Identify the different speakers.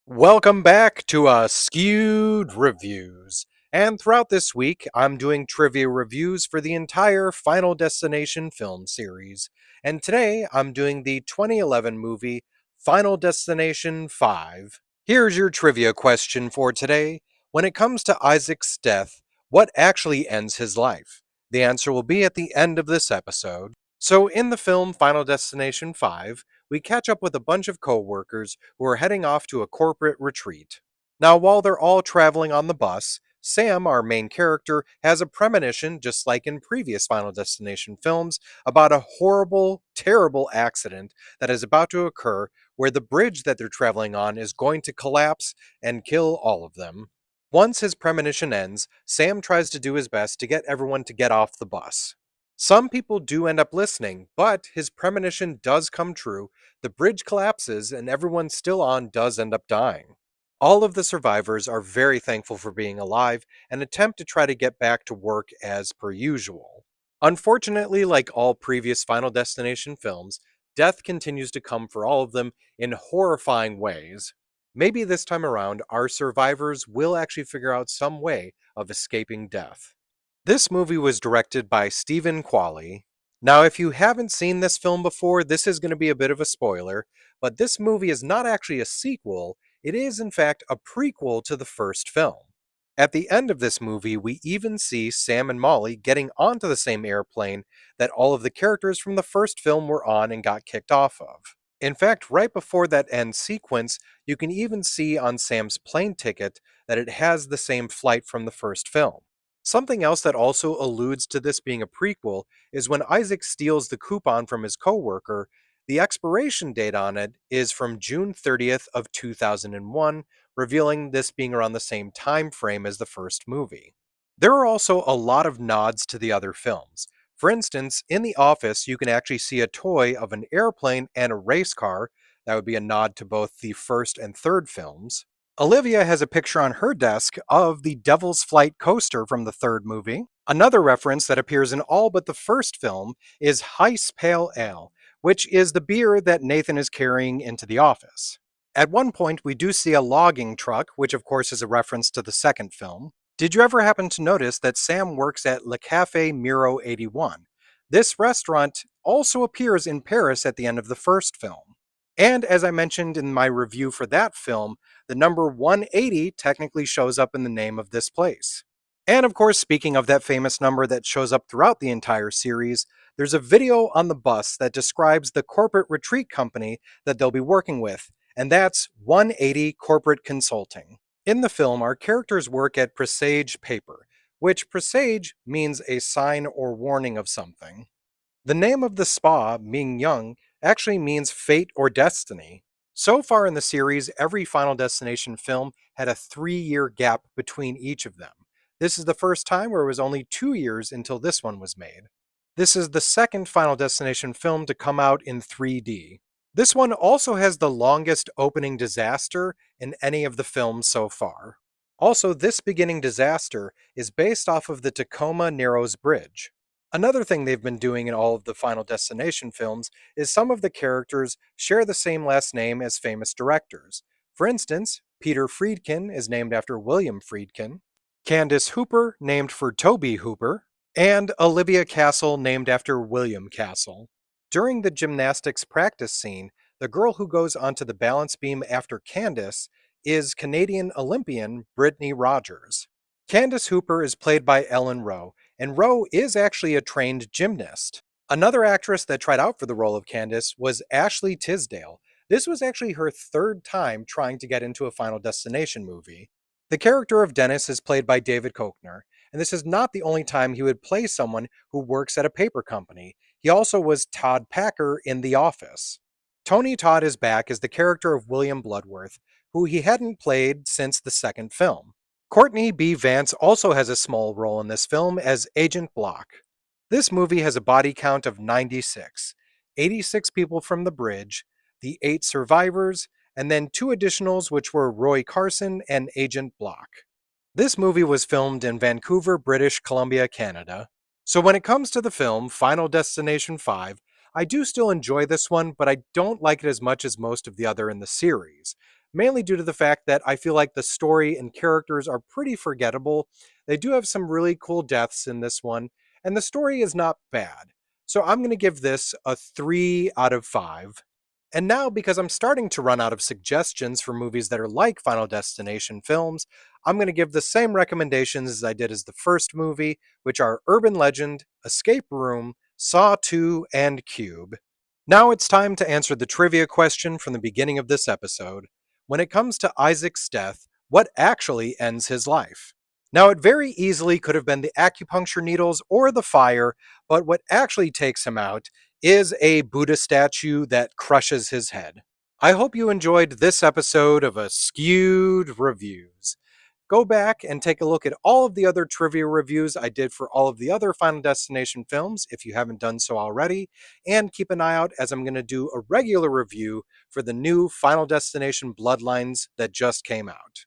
Speaker 1: Welcome back to Askewed Reviews. And throughout this week, I'm doing trivia reviews for the entire Final Destination film series. And today, I'm doing the 2011 movie Final Destination 5. Here's your trivia question for today. When it comes to Isaac's death, what actually ends his life? The answer will be at the end of this episode. So, in the film Final Destination 5, we catch up with a bunch of co-workers who are heading off to a corporate retreat. Now, while they're all traveling on the bus, Sam, our main character, has a premonition, just like in previous Final Destination films, about a horrible, terrible accident that is about to occur where the bridge that they're traveling on is going to collapse and kill all of them. Once his premonition ends, Sam tries to do his best to get everyone to get off the bus. Some people do end up listening, but his premonition does come true. The bridge collapses, and everyone still on does end up dying. All of the survivors are very thankful for being alive and attempt to try to get back to work as per usual. Unfortunately, like all previous Final Destination films, death continues to come for all of them in horrifying ways. Maybe this time around, our survivors will actually figure out some way of escaping death. This movie was directed by Stephen Qualley. Now, if you haven't seen this film before, this is going to be a bit of a spoiler, but this movie is not actually a sequel, it is in fact a prequel to the first film. At the end of this movie, we even see Sam and Molly getting onto the same airplane that all of the characters from the first film were on and got kicked off of. In fact, right before that end sequence, you can even see on Sam's plane ticket that it has the same flight from the first film. Something else that also alludes to this being a prequel is when Isaac steals the coupon from his coworker, the expiration date on it is from June 30th of 2001, revealing this being around the same time frame as the first movie. There are also a lot of nods to the other films. For instance, in The Office, you can actually see a toy of an airplane and a race car. That would be a nod to both the first and third films. Olivia has a picture on her desk of the Devil's Flight coaster from the third movie. Another reference that appears in all but the first film is Heist Pale Ale, which is the beer that Nathan is carrying into the office. At one point, we do see a logging truck, which of course is a reference to the second film. Did you ever happen to notice that Sam works at Le Café Miro 81? This restaurant also appears in Paris at the end of the first film. And as I mentioned in my review for that film, the number 180 technically shows up in the name of this place. And of course, speaking of that famous number that shows up throughout the entire series, there's a video on the bus that describes the corporate retreat company that they'll be working with, and that's 180 Corporate Consulting. In the film, our characters work at Presage Paper, which presage means a sign or warning of something. The name of the spa, Ming Young, actually means fate or destiny. So far in the series, every Final Destination film had a 3-year gap between each of them. This is the first time where it was only 2 years until this one was made. This is the second Final Destination film to come out in 3D. This one also has the longest opening disaster in any of the films so far. Also, this beginning disaster is based off of the Tacoma Narrows Bridge. Another thing they've been doing in all of the Final Destination films is some of the characters share the same last name as famous directors. For instance, Peter Friedkin is named after William Friedkin, Candace Hooper named for Toby Hooper, and Olivia Castle named after William Castle. During the gymnastics practice scene, the girl who goes onto the balance beam after Candace is Canadian Olympian Brittany Rogers. Candace Hooper is played by Ellen Rowe, and Rowe is actually a trained gymnast. Another actress that tried out for the role of Candace was Ashley Tisdale. This was actually her third time trying to get into a Final Destination movie. The character of Dennis is played by David Koechner, and this is not the only time he would play someone who works at a paper company. He also was Todd Packer in The Office. Tony Todd is back as the character of William Bloodworth, who he hadn't played since the second film. Courtney B. Vance also has a small role in this film as Agent Block. This movie has a body count of 96, 86 people from the bridge, the 8 survivors, and then 2 additionals, which were Roy Carson and Agent Block. This movie was filmed in Vancouver, British Columbia, Canada. So when it comes to the film Final Destination 5, I do still enjoy this one, but I don't like it as much as most of the other in the series. mainly due to the fact that I feel like the story and characters are pretty forgettable. They do have some really cool deaths in this one, and the story is not bad. So I'm going to give this a 3 out of 5. And now, because I'm starting to run out of suggestions for movies that are like Final Destination films, I'm going to give the same recommendations as I did as the first movie, which are Urban Legend, Escape Room, Saw 2, and Cube. Now it's time to answer the trivia question from the beginning of this episode. When it comes to Isaac's death, what actually ends his life? Now, it very easily could have been the acupuncture needles or the fire, but what actually takes him out is a Buddha statue that crushes his head. I hope you enjoyed this episode of Askewed Reviews. Go back and take a look at all of the other trivia reviews I did for all of the other Final Destination films if you haven't done so already, and keep an eye out as I'm going to do a regular review for the new Final Destination Bloodlines that just came out.